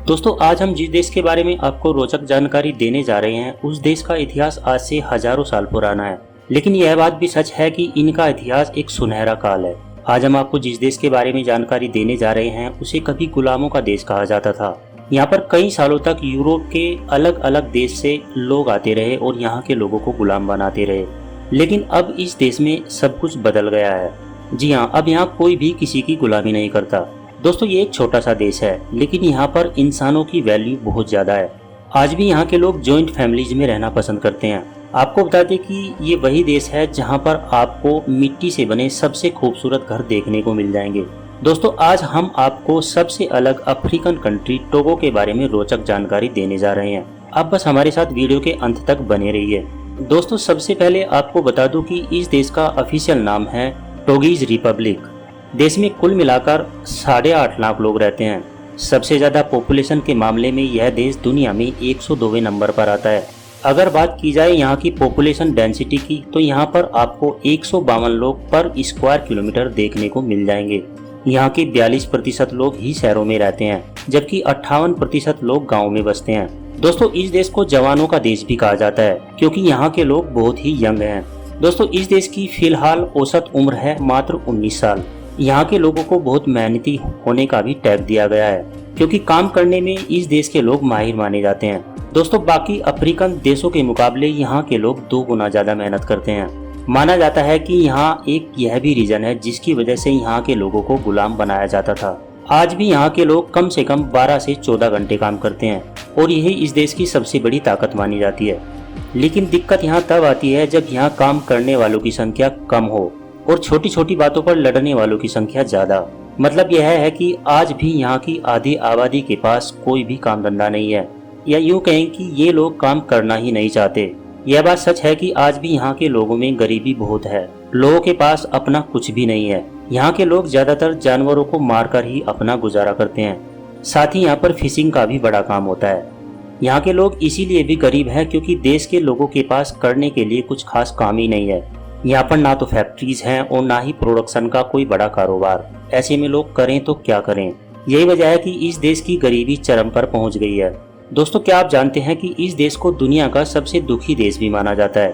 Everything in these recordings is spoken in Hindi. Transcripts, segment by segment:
दोस्तों आज हम जिस देश के बारे में आपको रोचक जानकारी देने जा रहे हैं उस देश का इतिहास आज से हजारों साल पुराना है। लेकिन यह बात भी सच है कि इनका इतिहास एक सुनहरा काल है। आज हम आपको जिस देश के बारे में जानकारी देने जा रहे हैं उसे कभी गुलामों का देश कहा जाता था। यहाँ पर कई सालों तक यूरोप के अलग अलग देश से लोग आते रहे और यहाँ के लोगों को गुलाम बनाते रहे। लेकिन अब इस देश में सब कुछ बदल गया है। जी हाँ, अब यहाँ कोई भी किसी की गुलामी नहीं करता। दोस्तों ये एक छोटा सा देश है लेकिन यहाँ पर इंसानों की वैल्यू बहुत ज्यादा है। आज भी यहाँ के लोग जॉइंट फैमिलीज में रहना पसंद करते हैं। आपको बता दें कि ये वही देश है जहाँ पर आपको मिट्टी से बने सबसे खूबसूरत घर देखने को मिल जाएंगे। दोस्तों आज हम आपको सबसे अलग अफ्रीकन कंट्री टोगो के बारे में रोचक जानकारी देने जा रहे हैं। आप बस हमारे साथ वीडियो के अंत तक बने रहिए। दोस्तों सबसे पहले आपको बता दूं कि इस देश का ऑफिशियल नाम है टोगीज रिपब्लिक। देश में कुल मिलाकर 8.5 लाख लोग रहते हैं। सबसे ज्यादा पॉपुलेशन के मामले में यह देश दुनिया में 102वें नंबर पर आता है। अगर बात की जाए यहाँ की पॉपुलेशन डेंसिटी की तो यहाँ पर आपको 152 लोग पर स्क्वायर किलोमीटर देखने को मिल जाएंगे। यहाँ के 42% लोग ही शहरों में रहते हैं जबकि 58% लोग गाँव में बसते हैं। दोस्तों इस देश को जवानों का देश भी कहा जाता है क्योंकि यहाँ के लोग बहुत ही यंग हैं। दोस्तों इस देश की फिलहाल औसत उम्र है मात्र 19 साल। यहाँ के लोगों को बहुत मेहनती होने का भी टैग दिया गया है क्योंकि काम करने में इस देश के लोग माहिर माने जाते हैं। दोस्तों बाकी अफ्रीकन देशों के मुकाबले यहाँ के लोग 2 गुना ज्यादा मेहनत करते हैं। माना जाता है कि यहाँ एक यह भी रीजन है जिसकी वजह से यहाँ के लोगों को गुलाम बनाया जाता था। आज भी यहाँ के लोग कम से कम 12 से 14 घंटे काम करते हैं और यही इस देश की सबसे बड़ी ताकत मानी जाती है। लेकिन दिक्कत यहाँ तब आती है जब यहाँ काम करने वालों की संख्या कम हो और छोटी छोटी बातों पर लड़ने वालों की संख्या ज्यादा। मतलब यह है कि आज भी यहाँ की आधी आबादी के पास कोई भी काम धंधा नहीं है, या यूँ कहें कि ये लोग काम करना ही नहीं चाहते। यह बात सच है कि आज भी यहाँ के लोगों में गरीबी बहुत है। लोगों के पास अपना कुछ भी नहीं है। यहाँ के लोग ज्यादातर जानवरों को मारकर ही अपना गुजारा करते हैं। साथ ही यहाँ पर फिशिंग का भी बड़ा काम होता है। यहाँ के लोग इसीलिए भी गरीब हैं क्योंकि देश के लोगों के पास करने के लिए कुछ खास काम ही नहीं है। यहाँ पर ना तो फैक्ट्रीज हैं और ना ही प्रोडक्शन का कोई बड़ा कारोबार। ऐसे में लोग करें तो क्या करें। यही वजह है कि इस देश की गरीबी चरम पर पहुंच गई है। दोस्तों क्या आप जानते हैं कि इस देश को दुनिया का सबसे दुखी देश भी माना जाता है।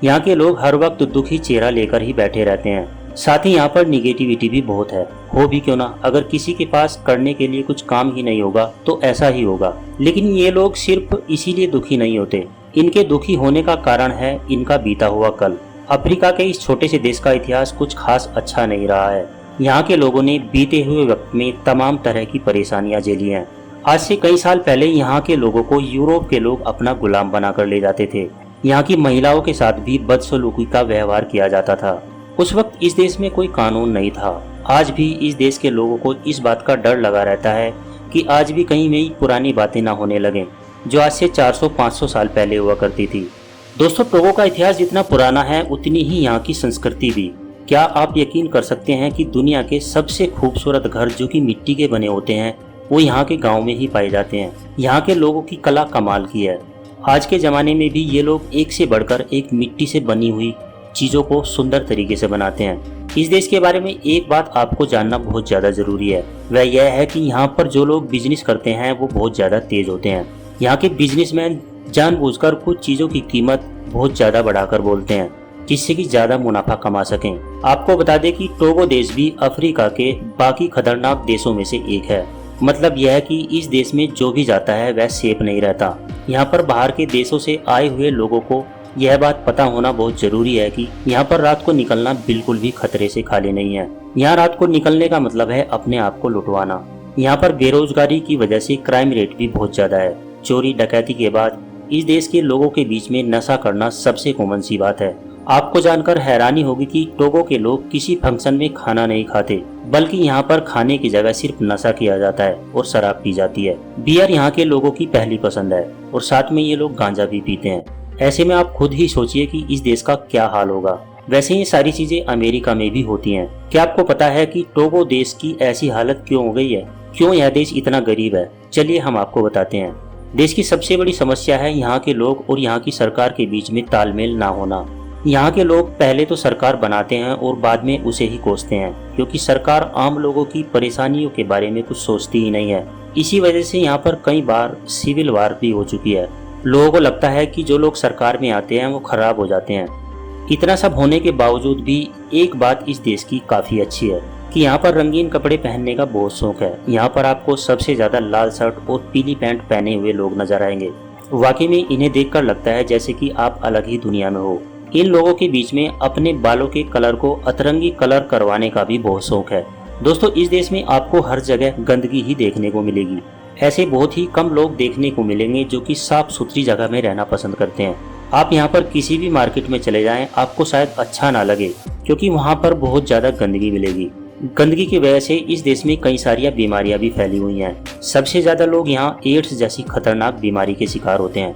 यहाँ के लोग हर वक्त दुखी चेहरा लेकर ही बैठे रहते हैं। साथ ही यहाँ पर निगेटिविटी भी बहुत है। हो भी क्यों ना, अगर किसी के पास करने के लिए कुछ काम ही नहीं होगा तो ऐसा ही होगा। लेकिन ये लोग सिर्फ इसीलिए दुखी नहीं होते। इनके दुखी होने का कारण है इनका बीता हुआ कल। अफ्रीका के इस छोटे से देश का इतिहास कुछ खास अच्छा नहीं रहा है। यहाँ के लोगों ने बीते हुए वक्त में तमाम तरह की परेशानियां झेली हैं। आज से कई साल पहले यहाँ के लोगों को यूरोप के लोग अपना गुलाम बनाकर ले जाते थे। यहाँ की महिलाओं के साथ भी बदसलूकी का व्यवहार किया जाता था। उस वक्त इस देश में कोई कानून नहीं था। आज भी इस देश के लोगों को इस बात का डर लगा रहता है कि आज भी कहीं में पुरानी बातें ना होने लगे जो आज से 400-500 साल पहले हुआ करती थी। दोस्तों टोगो का इतिहास जितना पुराना है उतनी ही यहाँ की संस्कृति भी। क्या आप यकीन कर सकते हैं कि दुनिया के सबसे खूबसूरत घर जो कि मिट्टी के बने होते हैं वो यहाँ के गांव में ही पाए जाते हैं। यहाँ के लोगों की कला कमाल की है। आज के ज़माने में भी ये लोग एक से बढ़कर एक मिट्टी से बनी हुई चीज़ों को सुंदर तरीके से बनाते हैं। इस देश के बारे में एक बात आपको जानना बहुत ज़्यादा ज़रूरी है, वह यह है कि यहाँ पर जो लोग बिजनेस करते हैं वो बहुत ज़्यादा तेज होते हैं। यहाँ के बिजनेसमैन जानबूझकर कुछ चीज़ों की कीमत बहुत ज़्यादा बढ़ाकर बोलते हैं जिससे कि ज़्यादा मुनाफा कमा सकें। आपको बता दें कि टोगो देश भी अफ्रीका के बाकी खतरनाक देशों में से एक है। मतलब यह है कि इस देश में जो भी जाता है वह सेफ नहीं रहता। यहाँ पर बाहर के देशों से आए हुए लोगों को यह बात पता होना बहुत जरूरी है कि यहाँ पर रात को निकलना बिल्कुल भी खतरे से खाली नहीं है। यहाँ रात को निकलने का मतलब है अपने आप को लुटवाना। यहाँ पर बेरोजगारी की वजह से क्राइम रेट भी बहुत ज्यादा है। चोरी डकैती के बाद इस देश के लोगों के बीच में नशा करना सबसे कॉमन सी बात है। आपको जानकर हैरानी होगी कि टोगो के लोग किसी फंक्शन में खाना नहीं खाते बल्कि यहाँ पर खाने की जगह सिर्फ नशा किया जाता है और शराब पी जाती है। बियर यहाँ के लोगों की पहली पसंद है और साथ में ये लोग गांजा भी पीते हैं। ऐसे में आप खुद ही सोचिए कि इस देश का क्या हाल होगा। वैसे ये सारी चीजें अमेरिका में भी होती हैं। क्या आपको पता है कि टोगो देश की ऐसी हालत क्यों हो गई है, क्यों यह देश इतना गरीब है? चलिए हम आपको बताते हैं। देश की सबसे बड़ी समस्या है यहाँ के लोग और यहाँ की सरकार के बीच में तालमेल ना होना। यहाँ के लोग पहले तो सरकार बनाते हैं और बाद में उसे ही कोसते हैं क्योंकि सरकार आम लोगों की परेशानियों के बारे में कुछ सोचती ही नहीं है। इसी वजह से यहाँ पर कई बार सिविल वार भी हो चुकी है। लोगों को लगता है कि जो लोग सरकार में आते हैं वो खराब हो जाते हैं। इतना सब होने के बावजूद भी एक बात इस देश की काफ़ी अच्छी है कि यहाँ पर रंगीन कपड़े पहनने का बहुत शौक है। यहाँ पर आपको सबसे ज़्यादा लाल शर्ट और पीली पैंट पहने हुए लोग नजर आएंगे। वाकई में इन्हें देखकर लगता है जैसे कि आप अलग ही दुनिया में हो। इन लोगों के बीच में अपने बालों के कलर को अतरंगी कलर करवाने का भी बहुत शौक है। दोस्तों, इस देश में आपको हर जगह गंदगी ही देखने को मिलेगी। ऐसे बहुत ही कम लोग देखने को मिलेंगे जो कि साफ सुथरी जगह में रहना पसंद करते हैं। आप यहाँ पर किसी भी मार्केट में चले जाएं, आपको शायद अच्छा ना लगे क्योंकि वहाँ पर बहुत ज़्यादा गंदगी मिलेगी। गंदगी की वजह से इस देश में कई सारी बीमारियां भी फैली हुई हैं। सबसे ज़्यादा लोग यहाँ एड्स जैसी खतरनाक बीमारी के शिकार होते हैं।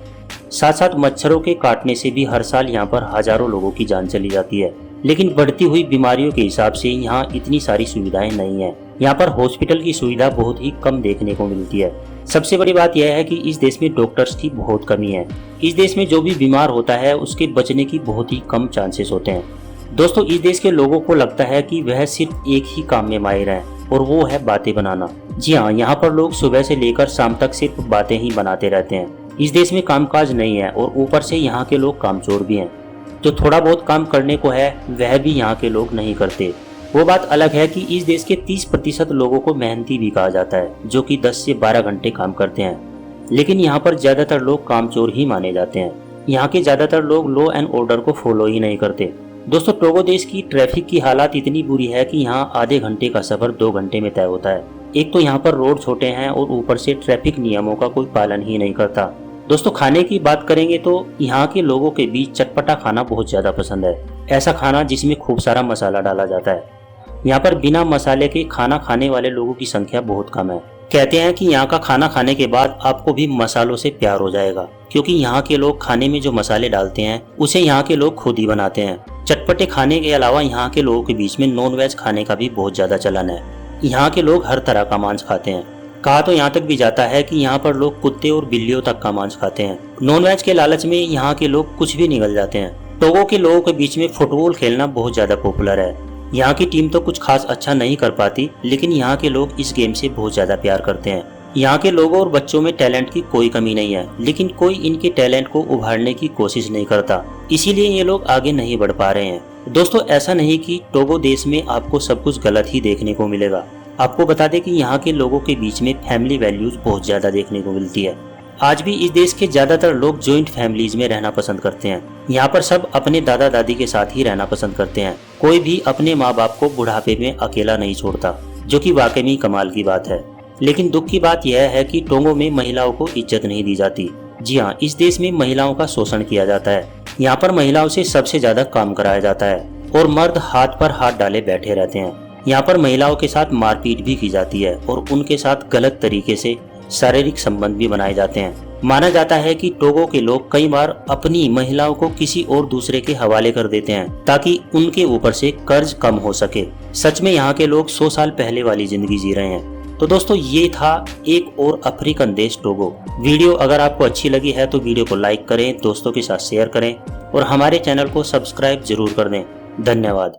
साथ साथ मच्छरों के काटने से भी हर साल यहाँ पर हजारों लोगों की जान चली जाती है। लेकिन बढ़ती हुई बीमारियों के हिसाब से यहाँ इतनी सारी सुविधाएं नहीं है। यहाँ पर हॉस्पिटल की सुविधा बहुत ही कम देखने को मिलती है। सबसे बड़ी बात यह है कि इस देश में डॉक्टर्स की बहुत कमी है। इस देश में जो भी बीमार होता है उसके बचने की बहुत ही कम चांसेस होते हैं। दोस्तों, इस देश के लोगों को लगता है कि वह सिर्फ एक ही काम में माहिर है और वो है बातें बनाना। जी हाँ, यहाँ पर लोग सुबह से लेकर शाम तक सिर्फ बातें ही बनाते रहते हैं। इस देश में कामकाज नहीं है और ऊपर से यहाँ के लोग कामचोर भी हैं। जो थोड़ा बहुत काम करने को है वह भी यहाँ के लोग नहीं करते। वो बात अलग है कि इस देश के 30% लोगों को मेहनती भी कहा जाता है, जो कि 10 से 12 घंटे काम करते हैं। लेकिन यहाँ पर ज्यादातर लोग कामचोर ही माने जाते हैं। यहाँ के ज्यादातर लोग लॉ एंड ऑर्डर को फॉलो ही नहीं करते। दोस्तों, टोगो देश की ट्रैफिक की हालत इतनी बुरी है कि यहाँ आधे घंटे का सफर 2 घंटे में तय होता है। एक तो यहाँ पर रोड छोटे हैं और ऊपर से ट्रैफिक नियमों का कोई पालन ही नहीं करता। दोस्तों, खाने की बात करेंगे तो यहाँ के लोगों के बीच चटपटा खाना बहुत ज्यादा पसंद है। ऐसा खाना जिसमें खूब सारा मसाला डाला जाता है। यहाँ पर बिना मसाले के खाना खाने वाले लोगों की संख्या बहुत कम है। कहते हैं कि यहाँ का खाना खाने के बाद आपको भी मसालों से प्यार हो जाएगा, क्योंकि यहाँ के लोग खाने में जो मसाले डालते हैं उसे यहाँ के लोग खुद ही बनाते हैं। चटपटे खाने के अलावा यहाँ के लोगों के बीच में नॉन वेज खाने का भी बहुत ज्यादा चलन है। यहाँ के लोग हर तरह का मांस खाते हैं। कहा तो यहाँ तक भी जाता है कि यहाँ पर लोग कुत्ते और बिल्लियों तक का मांस खाते हैं। नॉन वेज के लालच में यहाँ के लोग कुछ भी निगल जाते हैं। टोगो के लोगों के बीच में फुटबॉल खेलना बहुत ज्यादा पॉपुलर है। यहाँ की टीम तो कुछ खास अच्छा नहीं कर पाती, लेकिन यहाँ के लोग इस गेम से बहुत ज्यादा प्यार करते हैं। यहाँ के लोगों और बच्चों में टैलेंट की कोई कमी नहीं है, लेकिन कोई इनके टैलेंट को उभारने की कोशिश नहीं करता। इसीलिए ये लोग आगे नहीं बढ़ पा रहे हैं। दोस्तों, ऐसा नहीं कि टोगो देश में आपको सब कुछ गलत ही देखने को मिलेगा। आपको बता दें कि यहाँ के लोगों के बीच में फैमिली वैल्यूज बहुत ज्यादा देखने को मिलती है। आज भी इस देश के ज्यादातर लोग जॉइंट फैमिलीज में रहना पसंद करते हैं। यहाँ पर सब अपने दादा दादी के साथ ही रहना पसंद करते हैं। कोई भी अपने माँ बाप को बुढ़ापे में अकेला नहीं छोड़ता, जो कि वाकई में कमाल की बात है। लेकिन दुख की बात यह है कि टोगो में महिलाओं को इज्जत नहीं दी जाती। जी हाँ, इस देश में महिलाओं का शोषण किया जाता है। यहाँ पर महिलाओं से सबसे ज्यादा काम कराया जाता है और मर्द हाथ पर हाथ डाले बैठे रहते हैं। यहाँ पर महिलाओं के साथ मारपीट भी की जाती है और उनके साथ गलत तरीके से शारीरिक संबंध भी बनाए जाते हैं। माना जाता है कि टोगो के लोग कई बार अपनी महिलाओं को किसी और दूसरे के हवाले कर देते हैं ताकि उनके ऊपर से कर्ज कम हो सके। सच में यहाँ के लोग 100 साल पहले वाली जिंदगी जी रहे हैं। तो दोस्तों, ये था एक और अफ्रीकन देश टोगो। वीडियो अगर आपको अच्छी लगी है तो वीडियो को लाइक करें, दोस्तों के साथ शेयर करें और हमारे चैनल को सब्सक्राइब जरूर कर दें। धन्यवाद।